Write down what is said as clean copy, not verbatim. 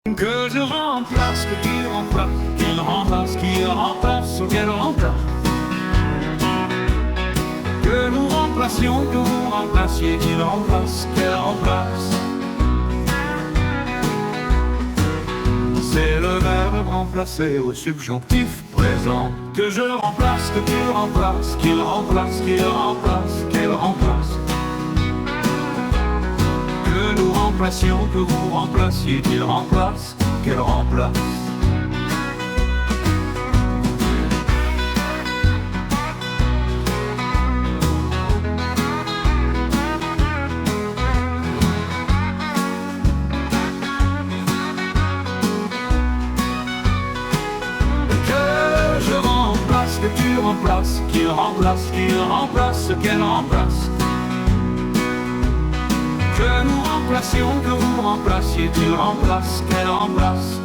Que je remplace, que tu remplaces, qu'il remplace, qu'il remplace, ou qu'elle remplace. Que nous remplacions, que vous remplaciez, qu'il remplace, qu'elle remplace. C'est le verbe remplacer au subjonctif présent. Que je remplace, que tu remplaces, qu'il remplace, qu'il remplace, qu'elle remplace. Que nous remplacions, que vous remplaciez, qu'il remplace, qu'elle remplace. Que tu remplaces, qu'il remplace, qu'il remplace, qu'elle remplace. Que nous remplacions, que vous remplaciez, qu'il remplace, qu'elle remplace.